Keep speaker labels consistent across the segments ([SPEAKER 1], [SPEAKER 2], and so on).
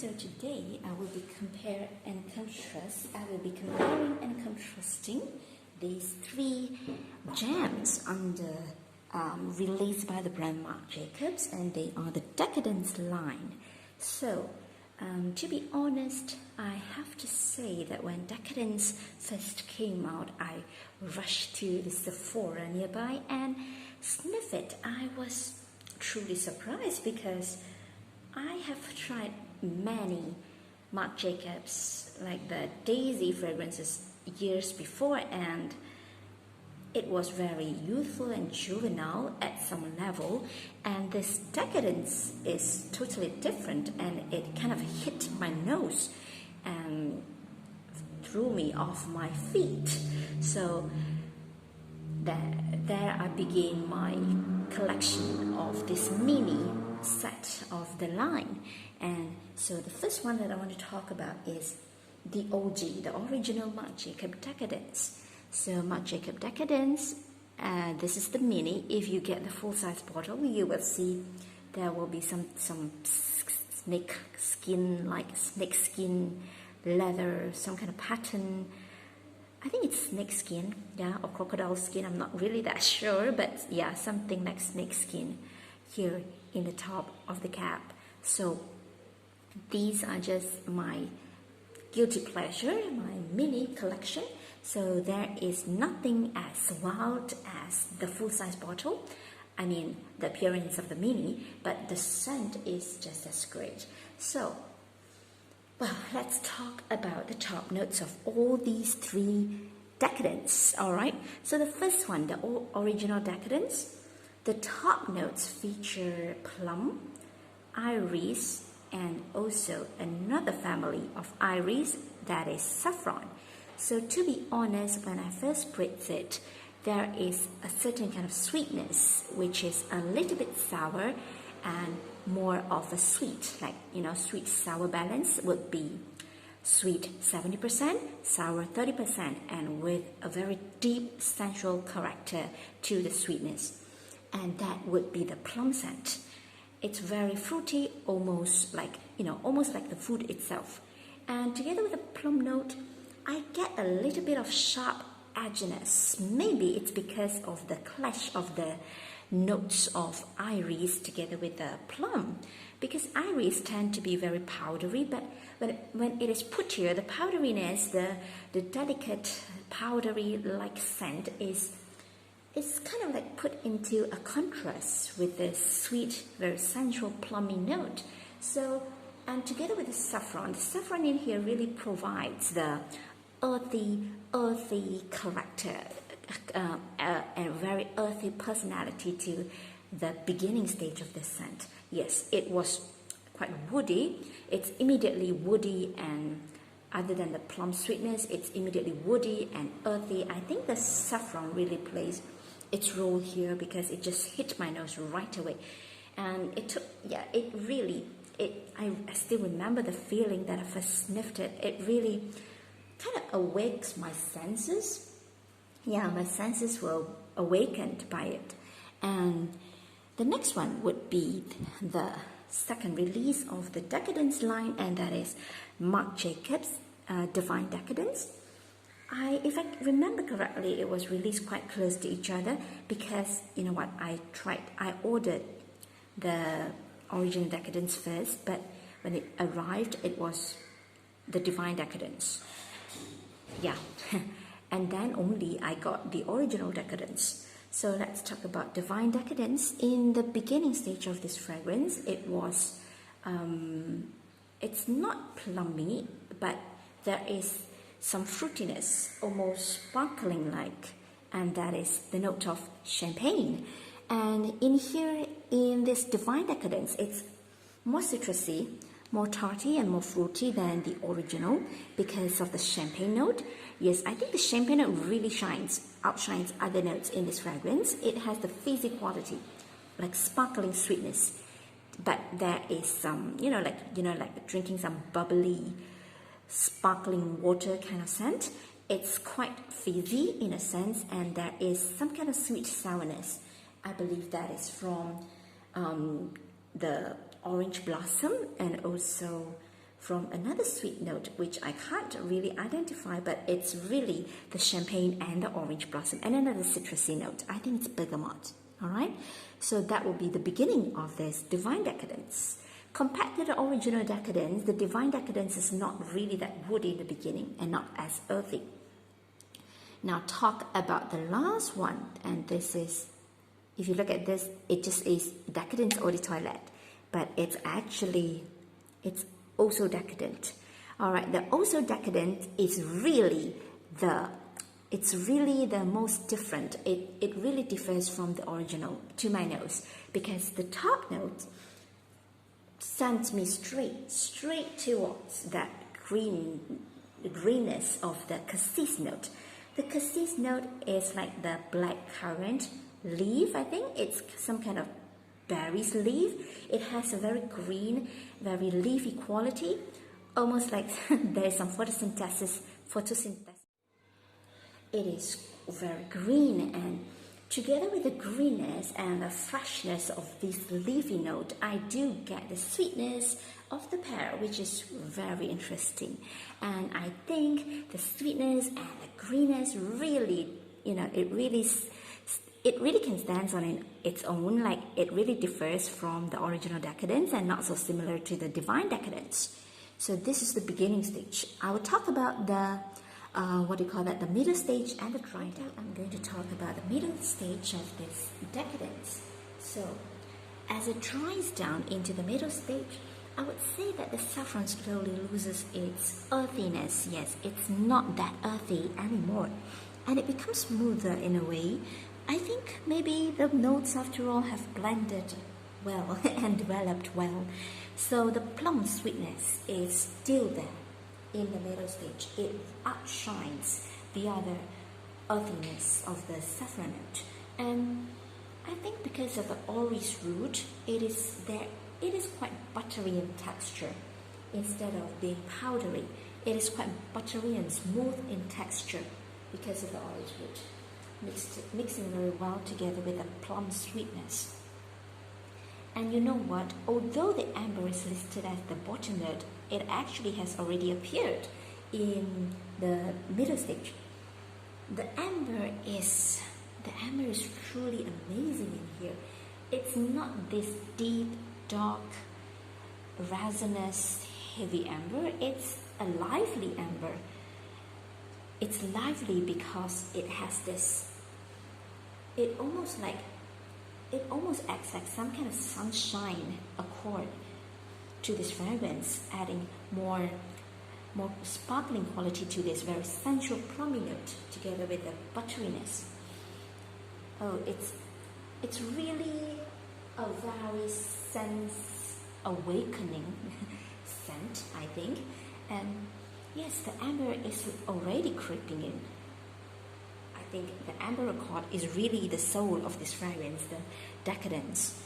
[SPEAKER 1] So today I will be comparing and contrasting these three gems released by the brand Marc Jacobs, and they are the Decadence line. So to be honest, I have to say that when Decadence first came out, I rushed to the Sephora nearby and sniffed it. I was truly surprised because I have tried many Marc Jacobs, like the Daisy fragrances, years before, and it was very youthful and juvenile at some level, and this Decadence is totally different, and it kind of hit my nose and threw me off my feet. So there I began my collection of this mini set of the line. And so the first one that I want to talk about is the OG, the original Marc Jacobs Decadence. So Marc Jacobs Decadence, this is the mini. If you get the full-size bottle, you will see there will be some snake skin leather, some kind of pattern. I think it's snake skin, yeah, or crocodile skin. I'm not really that sure, but yeah, something like snake skin here in the top of the cap. So these are just my guilty pleasure, my mini collection. So there is nothing as wild as the full-size bottle. I mean, the appearance of the mini, but the scent is just as great. So, well, let's talk about the top notes of all these three Decadence, all right? So the first one, the original Decadence, the top notes feature plum, iris, and also another family of iris, that is saffron. So to be honest, when I first breathed it, there is a certain kind of sweetness, which is a little bit sour and more of a sweet, like, you know, sweet sour balance would be sweet 70%, sour 30%, and with a very deep sensual character to the sweetness. And that would be the plum scent. It's very fruity, almost like the food itself. And together with the plum note, I get a little bit of sharp edginess. Maybe it's because of the clash of the notes of iris together with the plum, because iris tend to be very powdery, but when it is put here, the powderiness, the delicate powdery like scent is kind of like put into a contrast with the sweet, very sensual plummy note. So, and together with the saffron in here really provides the earthy character, a very earthy personality to the beginning stage of the scent. Yes, it was quite woody. It's immediately woody, and other than the plum sweetness, it's immediately woody and earthy. I think the saffron really plays its role here because it just hit my nose right away. And it took, yeah, I still remember the feeling that I first sniffed it. It really kind of awakes my senses. Yeah, my senses were awakened by it. And the next one would be the second release of the Decadence line, and that is Marc Jacobs Divine Decadence. If I remember correctly, it was released quite close to each other because, you know what, I ordered the original Decadence first, but when it arrived, it was the Divine Decadence. Yeah, and then only I got the original Decadence. So let's talk about Divine Decadence. In the beginning stage of this fragrance, it was, it's not plummy, but there is some fruitiness, almost sparkling like, and that is the note of champagne. And in here, in this Divine Decadence, it's more citrusy, more tarty and more fruity than the original because of the champagne note. Yes, I think the champagne note really outshines other notes in this fragrance. It has the fizzy quality, like sparkling sweetness, but there is some, like drinking some bubbly, sparkling water kind of scent. It's quite fizzy in a sense, and there is some kind of sweet sourness. I believe that is from the orange blossom and also from another sweet note, which I can't really identify, but it's really the champagne and the orange blossom, and another citrusy note. I think it's bergamot. All right, so that will be the beginning of this Divine Decadence. Compared to the original Decadence, the Divine Decadence is not really that woody in the beginning and not as earthy. Now talk about the last one, and this is, if you look at this, it just is Decadence Eau de Toilette, but it's also decadent. All right, the also decadent is really the most different. It really differs from the original to my nose, because the top note sends me straight towards that greenness of the cassis note. The cassis note is like the black currant leaf. I think it's some kind of berries leaf. It has a very green, very leafy quality, almost like there is some photosynthesis. It is very green, and together with the greenness and the freshness of this leafy note, I do get the sweetness of the pear, which is very interesting. And I think the sweetness and the greenness really, it really can stand on its own. Like, it really differs from the original Decadence and not so similar to the Divine Decadence. So this is the beginning stage. I will talk about the the middle stage and the dry down. I'm going to talk about the middle stage of this Decadence. So as it dries down into the middle stage, I would say that the saffron slowly loses its earthiness. Yes, it's not that earthy anymore, and it becomes smoother in a way. I think maybe the notes after all have blended well and developed well. So the plum sweetness is still there in the middle stage. It outshines the other earthiness of the saffron note. And I think because of the orris root, it is quite buttery in texture. Instead of being powdery, it is quite buttery and smooth in texture because of the orris root, mixing very well together with the plum sweetness. And you know what? Although the amber is listed as the bottom note, it actually has already appeared in the middle stage. The amber is truly amazing in here. It's not this deep, dark, resinous, heavy amber. It's a lively amber. It's lively because it has this, it almost acts like some kind of sunshine accord to this fragrance, adding more sparkling quality to this very sensual plummy note together with the butteriness. Oh, it's really a very sense awakening scent, I think. And yes, the amber is already creeping in. I think the amber accord is really the soul of this fragrance, the Decadence.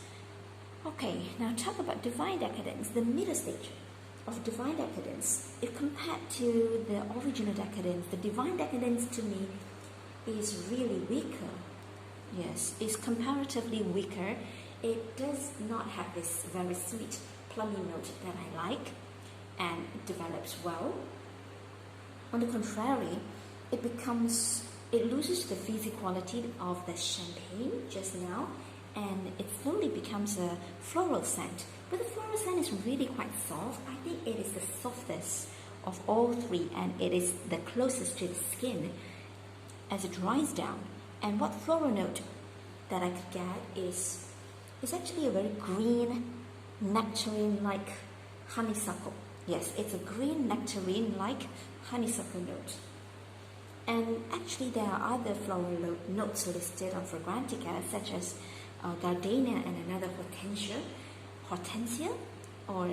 [SPEAKER 1] Okay, now talk about Divine Decadence, the middle stage of Divine Decadence. If compared to the original Decadence, the Divine Decadence to me is really weaker. Yes, it's comparatively weaker. It does not have this very sweet plummy note that I like, and it develops well. On the contrary, it loses the fizzy quality of the champagne just now, and it slowly becomes a floral scent. But the floral scent is really quite soft. I think it is the softest of all three, and it is the closest to the skin as it dries down. And what floral note that I could get is actually a very green, nectarine-like honeysuckle. Yes, it's a green nectarine-like honeysuckle note. And actually there are other floral notes listed on Fragrantica, such as gardenia and another hortensia, or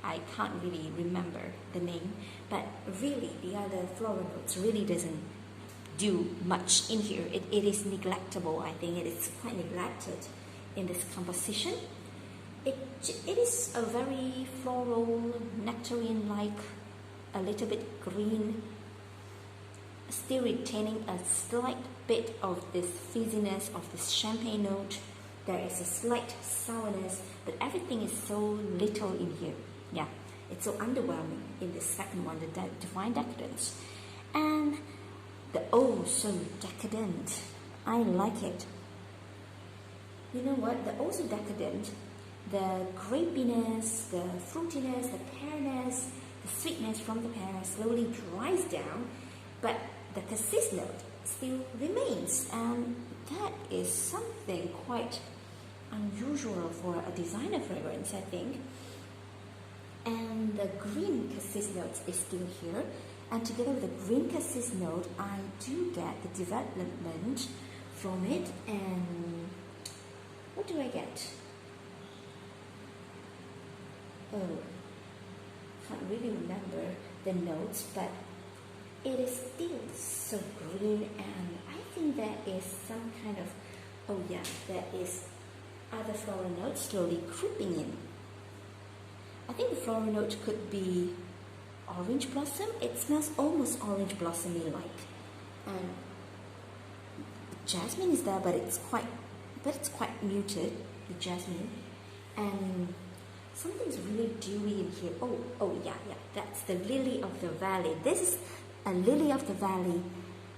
[SPEAKER 1] I can't really remember the name, but really the other floral notes really doesn't do much in here. It is neglectable. I think it is quite neglected in this composition. It is a very floral, nectarine-like, a little bit green, still retaining a slight bit of this fizziness of this champagne note. There is a slight sourness, but everything is so little in here. Yeah, It's so underwhelming in the second one, the Divine Decadence. And the oh so decadent. I like it. You know what? The oh so decadent, the grapiness, the fruitiness, the pearness, the sweetness from the pear slowly dries down, but the cassis note still remains, and that is something quite unusual for a designer fragrance, I think. And the green cassis note is still here, and together with the green cassis note, I do get the development from it. And what do I get? Oh, can't really remember the notes, but it is still so green, and I think there is some kind of, oh yeah, there is other floral notes slowly creeping in. I think the floral note could be orange blossom. It smells almost orange blossomy like, and jasmine is there, but it's quite muted, the jasmine, and something's really dewy in here. Oh yeah, that's the lily of the valley. This is a lily of the valley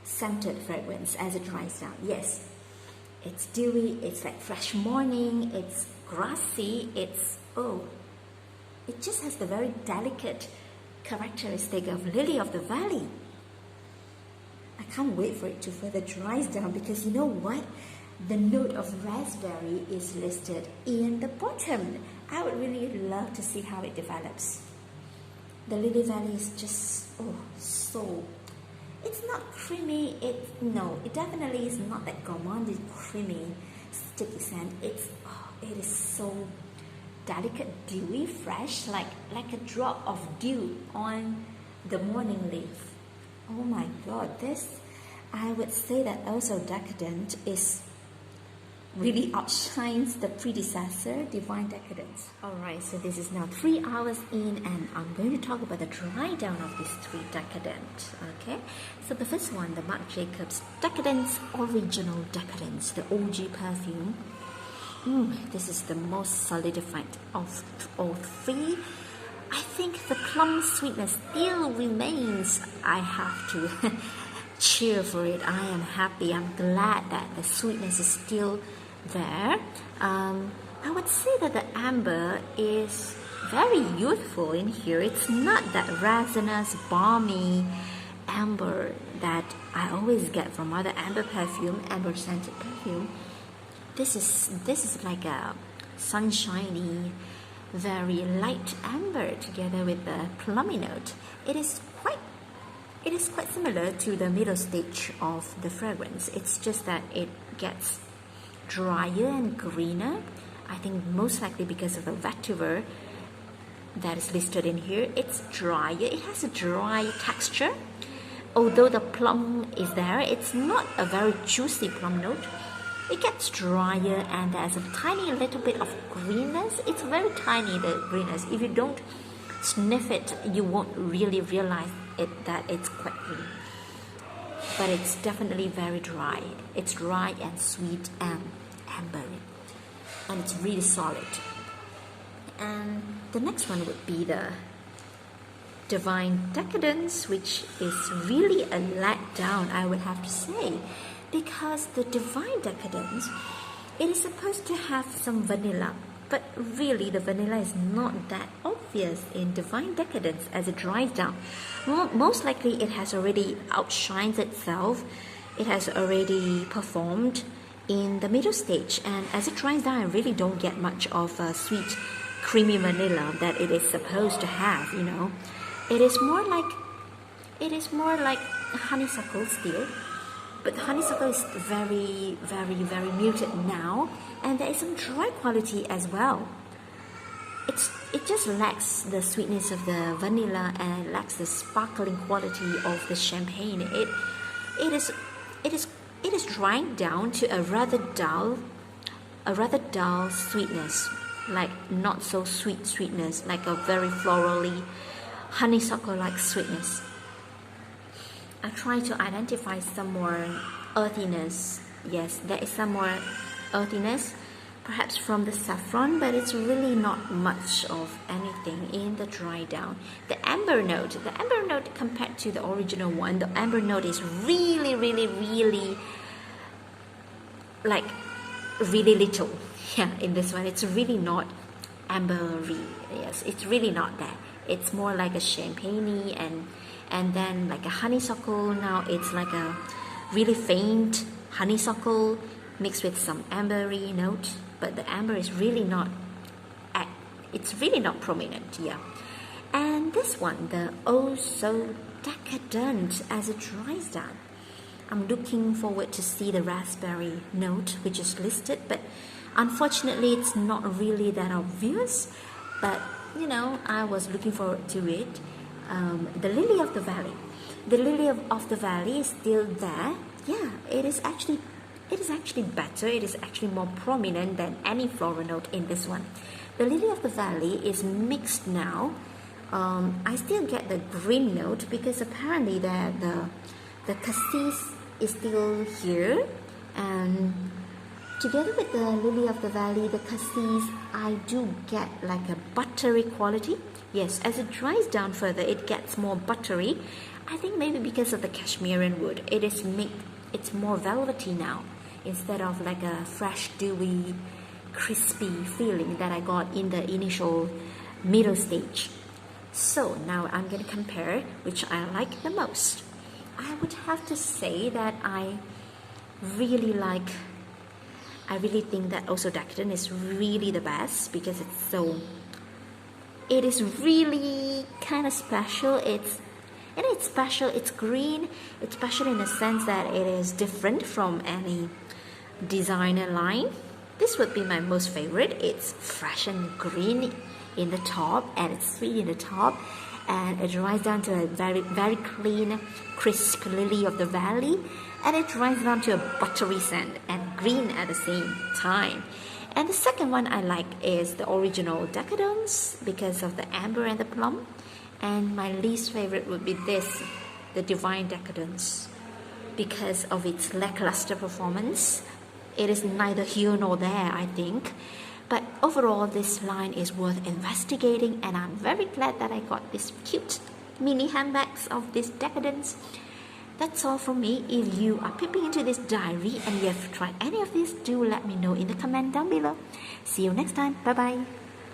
[SPEAKER 1] scented fragrance as it dries down. Yes, it's dewy, it's like fresh morning, it's grassy, it just has the very delicate characteristic of lily of the valley. I can't wait for it to further dry down, because you know what? The note of raspberry is listed in the bottom. I would really love to see how it develops. The lily valley is just, so, it's not creamy, it definitely is not that gourmand creamy sticky scent. It is so delicate, dewy, fresh, like a drop of dew on the morning leaf. Oh my god, this, I would say that also Decadent is really outshines the predecessor, Divine Decadence. Alright, so this is now 3 hours in, and I'm going to talk about the dry down of these 3 Decadent. Okay, so the first one, the Marc Jacobs Decadence Original Decadence, the OG perfume. This is the most solidified of all 3. I think the plum sweetness still remains. I have to cheer for it. I am happy. I'm glad that the sweetness is still there. I would say that the amber is very youthful in here. It's not that resinous, balmy amber that I always get from other amber perfume, amber scented perfume. This is like a sunshiny, very light amber together with the plummy note. It is quite similar to the middle stage of the fragrance. It's just that it gets drier and greener. I think most likely because of the vetiver that is listed in here. It's drier. It has a dry texture. Although the plum is there, it's not a very juicy plum note. It gets drier, and there's a tiny little bit of greenness. It's very tiny, the greenness. If you don't sniff it, you won't really realize that it's quite green. But it's definitely very dry. It's dry and sweet and ambery, and it's really solid. And the next one would be the Divine Decadence, which is really a letdown, I would have to say, because the Divine Decadence, it is supposed to have some vanilla, but really the vanilla is not that obvious in Divine Decadence as it dries down. Most likely it has already outshined itself. It has already performed in the middle stage, and as it dries down, I really don't get much of a sweet, creamy vanilla that it is supposed to have. It is more like honeysuckle still. But the honeysuckle is very, very, very muted now, and there is some dry quality as well. It just lacks the sweetness of the vanilla, and it lacks the sparkling quality of the champagne. It is drying down to a rather dull sweetness, like not so sweetness, like a very florally honeysuckle-like sweetness. I try to identify some more earthiness. Yes, there is some more earthiness, perhaps from the saffron, but it's really not much of anything in the dry down. The amber note compared to the original one, the amber note is really like really little. Yeah, in this one it's really not ambery. Yes, it's really not that. It's more like a champagne and then like a honeysuckle. Now it's like a really faint honeysuckle mixed with some ambery note, but the amber is really not it's really not prominent. Yeah. And this one, the Oh So Decadent, as it dries down, I'm looking forward to see the raspberry note which is listed, but unfortunately it's not really that obvious. But you know, I was looking forward to it. The Lily of the Valley. The Lily of the Valley is still there. Yeah, it is actually better. It is actually more prominent than any floral note in this one. The Lily of the Valley is mixed now. I still get the green note because apparently the cassis is still here, and together with the Lily of the Valley, the cassis, I do get like a buttery quality. Yes, as it dries down further, it gets more buttery. I think maybe because of the Cashmerean wood, it's more velvety now, instead of like a fresh, dewy, crispy feeling that I got in the initial middle stage. So now I'm going to compare which I like the most. I would have to say that I really think that Also Decadent is really the best because it is really kind of special. It's special, it's green, it's special in the sense that it is different from any designer line. This would be my most favorite. It's fresh and green in the top, and it's sweet in the top, and it dries down to a very clean, crisp Lily of the Valley, and it dries down to a buttery scent and green at the same time. And the second one I like is the original Decadence because of the amber and the plum. And my least favorite would be this, the Divine Decadence, because of its lackluster performance. It is neither here nor there, I think. But overall, this line is worth investigating, and I'm very glad that I got this cute mini handbags of this Decadence. That's all from me. If you are peeping into this diary and you have tried any of these, do let me know in the comment down below. See you next time. Bye bye.